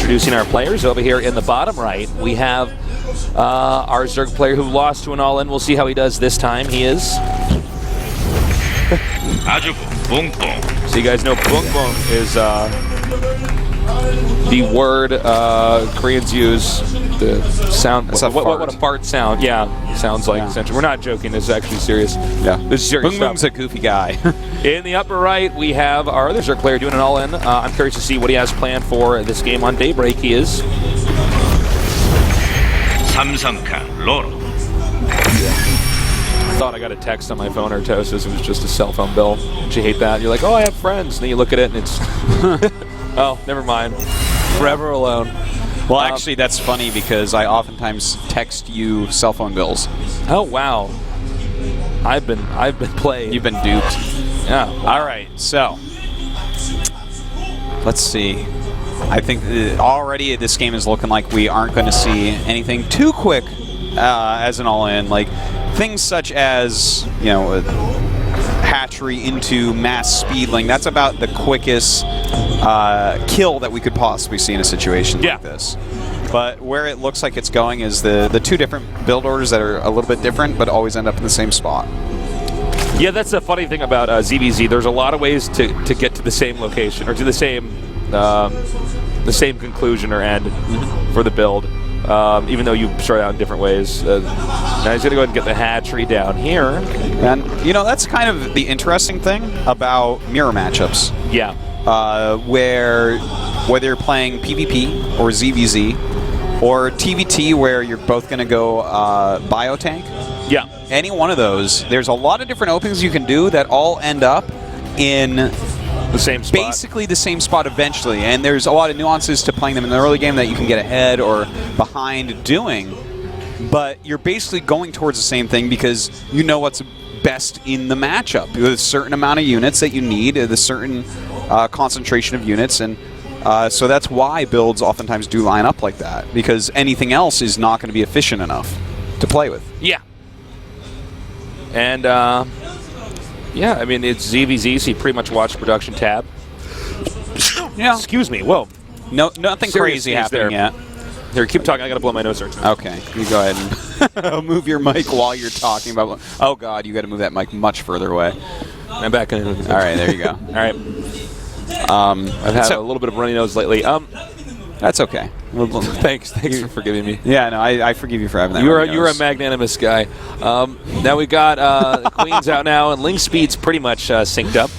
introducing our players. Over here in the bottom right, we have our Zerg player who lost to an all-in. We'll see how he does this time. He is... So you guys know BBoongBBoong is the word Koreans use, the sound. What a fart sound. Yeah, sounds like. Essentially. We're not joking. This is actually serious. Yeah, this is serious BBoongBBoong's a goofy guy. In the upper right, we have our other Zerg player doing an all-in. I'm curious to see what he has planned for this game on Daybreak. He is... RorO. I thought I got a text on my phone or Tosis. It was just a cell phone bill. Don't you hate that? You're like, oh, I have friends. And then you look at it and it's... oh, never mind. Forever alone. Well, actually, that's funny because I oftentimes text you cell phone bills. Oh, wow. I've been played. You've been duped. Yeah. All right, so let's see. I think already this game is looking like we aren't going to see anything too quick as an all-in. Like things such as, you know, hatchery into mass speedling. That's about the quickest kill that we could possibly see in a situation like this. But where it looks like it's going is the two different build orders that are a little bit different, but always end up in the same spot. Yeah, that's the funny thing about ZVZ. There's a lot of ways to get to the same location or to the same conclusion or end for the build, even though you start out in different ways. Now he's going to go ahead and get the hatchery down here. And, you know, that's kind of the interesting thing about mirror matchups. Yeah. Where whether you're playing PvP or ZVZ or TVT where you're both going to go biotank. Yeah. Any one of those, there's a lot of different openings you can do that all end up in the same spot. Basically the same spot eventually. And there's a lot of nuances to playing them in the early game that you can get ahead or behind doing. But you're basically going towards the same thing because you know what's best in the matchup. There's a certain amount of units that you need, a certain concentration of units, and so that's why builds oftentimes do line up like that, because anything else is not going to be efficient enough to play with. Yeah. And, yeah, I mean, it's ZVZ, so you pretty much watch production tab. Yeah. Excuse me, whoa. No, nothing crazy happening yet. Here, keep talking. I got to blow my nose there. Okay, you go ahead and move your mic while you're talking about. Oh God, you got to move that mic much further away. I'm back in. All right, there you go. All right. I've had a little bit of runny nose lately. That's okay. Thanks for forgiving me. Yeah, no, I forgive you for having that. You're a magnanimous guy. Now we got the Queen's out now, and Ling Speed's pretty much synced up.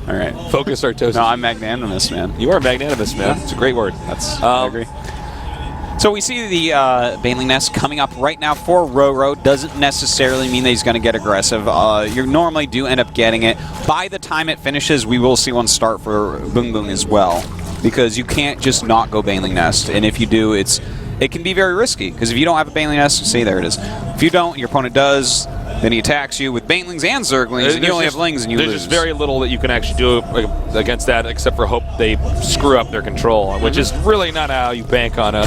All right. Focus our toes. No, I'm magnanimous, man. You are magnanimous, man. It's a great word. I agree. So we see the Baneling Nest coming up right now for RorO. Doesn't necessarily mean that he's going to get aggressive. You normally do end up getting it. By the time it finishes, we will see one start for BBoongBBoong as well, because you can't just not go Baneling Nest. And if you do, it can be very risky, because if you don't have a Baneling Nest, see, there it is. If you don't, your opponent does, then he attacks you with Banelings and Zerglings, and you only have Lings, and you lose. There's just very little that you can actually do against that, except for hope they screw up their control, which is really not how you bank on a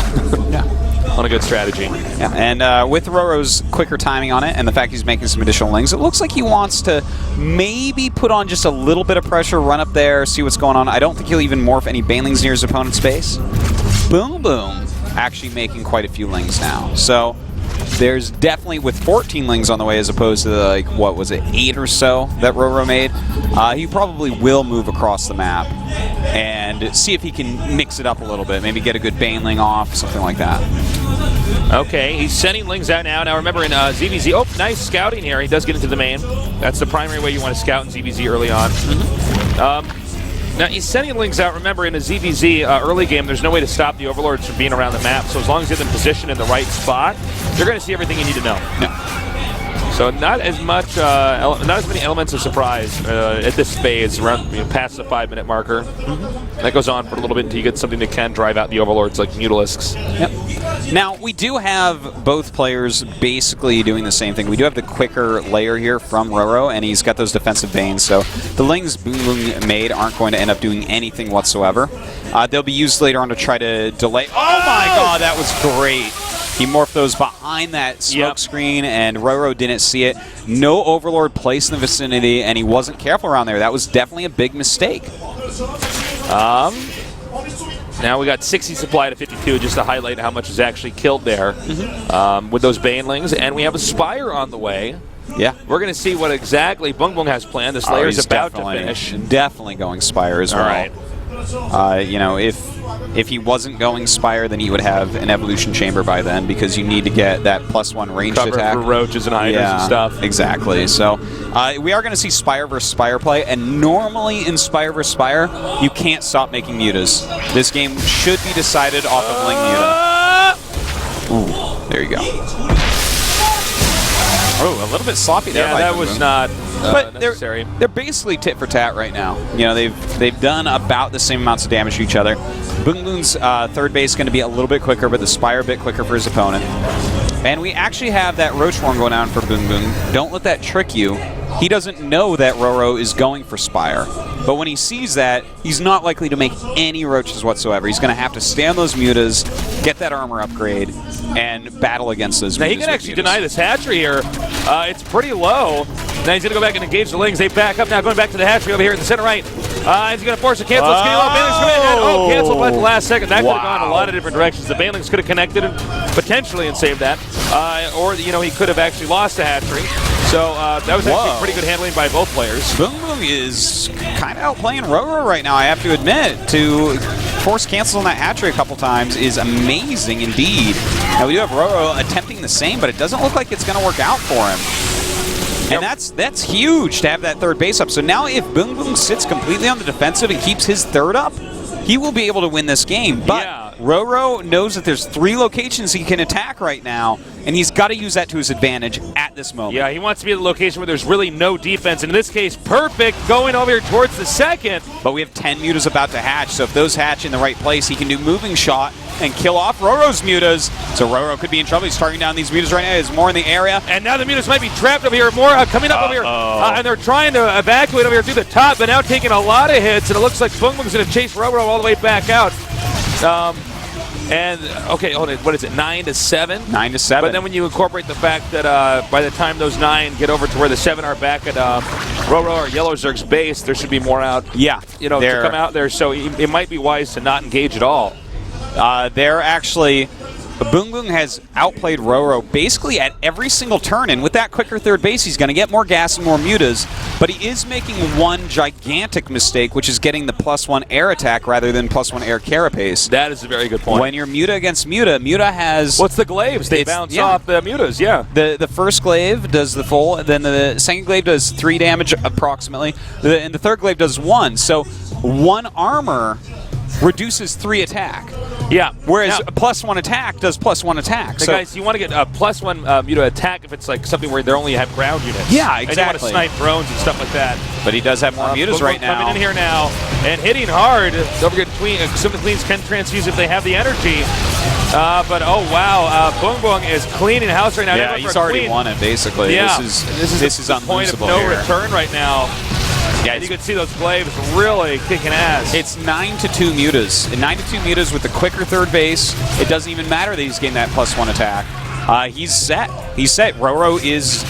on a good strategy. Yeah, and with RorO's quicker timing on it, and the fact he's making some additional Lings, it looks like he wants to maybe put on just a little bit of pressure, run up there, see what's going on. I don't think he'll even morph any Banelings near his opponent's base. BBoongBBoong actually making quite a few Lings now. So there's definitely, with 14 Lings on the way as opposed to, like, what was it, 8 or so that RorO made, he probably will move across the map and see if he can mix it up a little bit, maybe get a good Baneling off, something like that. Okay, he's sending Lings out now. Now remember in ZVZ, oh, nice scouting here. He does get into the main. That's the primary way you want to scout in ZVZ early on. Now, he's sending Lings out. Remember, in a ZVZ early game, there's no way to stop the Overlords from being around the map. So as long as you have them positioned in the right spot, you're going to see everything you need to know. Yeah. So not as much, not as many elements of surprise at this phase, around past the 5-minute marker. That goes on for a little bit until you get something that can drive out the Overlords, like Mutalisks. Yep. Now, we do have both players basically doing the same thing. We do have the quicker layer here from RorO, and he's got those defensive Banes, so the Lings BBoongBBoong made aren't going to end up doing anything whatsoever. They'll be used later on to try to delay. Oh my God, that was great. He morphed those behind that smoke screen, and RorO didn't see it. No Overlord placed in the vicinity, and he wasn't careful around there. That was definitely a big mistake. Now we got 60 supply to 52, just to highlight how much is actually killed there with those Banelings. And we have a Spire on the way. Yeah. We're going to see what exactly BBoongBBoong has planned. The Slayer's about to finish. Definitely going Spire as well. All right. You know, if he wasn't going Spire, then he would have an Evolution Chamber by then, because you need to get that +1 ranged Cover attack. for roaches and hiders and stuff. Exactly. So we are going to see Spire versus Spire play, and normally in Spire versus Spire, you can't stop making mutas. This game should be decided off of Ling Muta. Ooh, there you go. Oh, a little bit sloppy there. Yeah, that was not necessary. They're basically tit for tat right now. You know, they've done about the same amounts of damage to each other. BBoongBBoong's third base is going to be a little bit quicker, but the Spire a bit quicker for his opponent. And we actually have that Roach Swarm going on for BBoongBBoong. Don't let that trick you. He doesn't know that RorO is going for Spire. But when he sees that, he's not likely to make any roaches whatsoever. He's going to have to stay on those mutas, get that armor upgrade, and battle against those mutas. Now he can actually deny this hatchery here. It's pretty low. Now he's going to go back and engage the Lings. They back up now, going back to the hatchery over here in the center right. He's going to force a cancel. It's getting low. Banelings come in. And, cancel at the last second. That could have gone a lot of different directions. The Banelings could have connected and potentially and saved that. Or, you know, he could have actually lost the hatchery. So that was actually pretty good handling by both players. BBoongBBoong is kind of outplaying RorO right now, I have to admit. To force cancel on that hatchery a couple times is amazing indeed. Now we do have RorO attempting the same, but it doesn't look like it's going to work out for him. And that's huge to have that third base up. So now if BBoongBBoong sits completely on the defensive and keeps his third up, he will be able to win this game. But RorO knows that there's 3 locations he can attack right now, and he's got to use that to his advantage at this moment. Yeah, he wants to be at the location where there's really no defense. And in this case, perfect, going over here towards the second. But we have 10 mutas about to hatch, so if those hatch in the right place, he can do moving shot and kill off RorO's mutas. So RorO could be in trouble. He's targeting down these mutas right now. There's more in the area. And now the mutas might be trapped over here. More coming up over here. And they're trying to evacuate over here through the top, but now taking a lot of hits. And it looks like BBoongBBoong's going to chase RorO all the way back out. And okay, hold it. What is it? 9-7. 9-7. But then when you incorporate the fact that by the time those 9 get over to where the 7 are back at RorO or Yellow Zerg's base, there should be more out. Yeah, you know, to come out there. So it might be wise to not engage at all. They're actually. BBoongBBoong has outplayed RorO basically at every single turn, and with that quicker third base, he's going to get more gas and more mutas, but he is making one gigantic mistake, which is getting the +1 air attack rather than +1 air carapace. That is a very good point. When you're muta against muta, muta has... What's the glaives? They bounce off the mutas, The first glaive does the full, then the second glaive does 3 damage approximately, and the third glaive does 1. So 1 armor reduces 3 attack. Yeah. Whereas a +1 attack does +1 attack. So guys, you want to get a +1 muta attack if it's like something where they only have ground units. Yeah, exactly. And you want to snipe drones and stuff like that. But he does have more mutas right now. Coming in here now and hitting hard. Don't forget, some of the Queens can transfuse if they have the energy. But oh wow, BBoongBBoong is cleaning house right now. Yeah, he's already won it basically. Yeah, this is the point of no return right now. Yeah, and you can see those glaives really kicking ass. It's 9-2 mutas. And 9-2 mutas with the quicker third base. It doesn't even matter that he's getting that +1 attack. He's set. He's set. RorO is,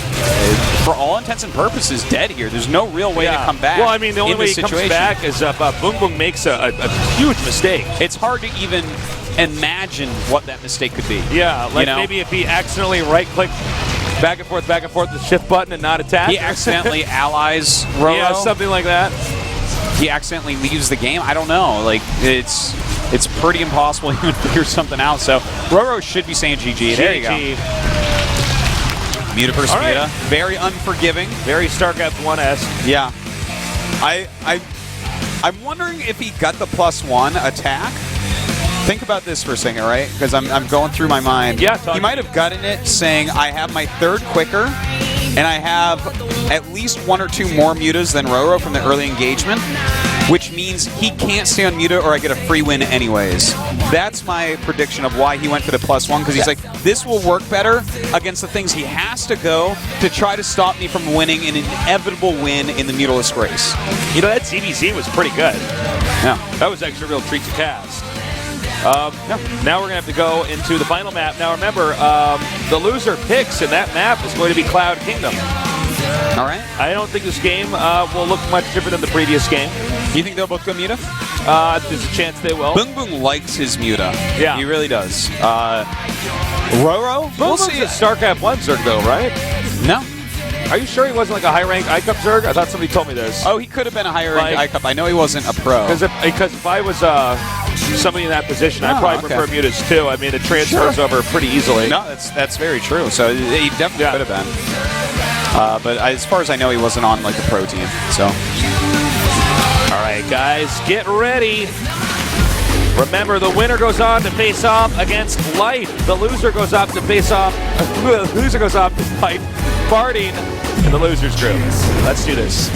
for all intents and purposes, dead here. There's no real way to come back. Well, I mean, the only way he comes back is BBoongBBoong makes a huge mistake. It's hard to even imagine what that mistake could be. Yeah, like maybe if he accidentally right-clicked back and forth, the shift button and not attack. He accidentally allies RorO. Yeah, something like that. He accidentally leaves the game. I don't know. Like, it's pretty impossible to even figure something out. So RorO should be saying GG. There you go. Muta versus Muta. Very unforgiving. Very StarCraft 1-esque. Yeah. I'm wondering if he got the +1 attack. Think about this for a second, right? Because I'm going through my mind. Yeah, he might have gotten it saying, I have my third quicker, and I have at least 1 or 2 more mutas than RorO from the early engagement, which means he can't stay on muta or I get a free win anyways. That's my prediction of why he went for the +1, because he's like, this will work better against the things he has to go to try to stop me from winning an inevitable win in the mutalist race. You know, that ZVZ was pretty good. Yeah. That was actually a real treat to cast. Now we're going to have to go into the final map. Now remember, the loser picks in that map is going to be Cloud Kingdom. All right. I don't think this game will look much different than the previous game. You think they'll both go Muta? There's a chance they will. BBoongBBoong likes his Muta. Yeah. He really does. RorO? We'll see. A StarCraft 1 Zerg, though, right? No. Are you sure he wasn't like a high-ranked ICUP Zerg? I thought somebody told me this. Oh, he could have been a higher ranked ICUP. I know he wasn't a pro. Because if I was somebody in that position, I'd probably prefer Mutas too. I mean, it transfers over pretty easily. No, that's very true. So he definitely could have been. But as far as I know, he wasn't on like the pro team. So. All right, guys, get ready. Remember, the winner goes on to face off against Light. The loser goes off to face off. The loser goes off to fight Farting in the losers group. Let's do this.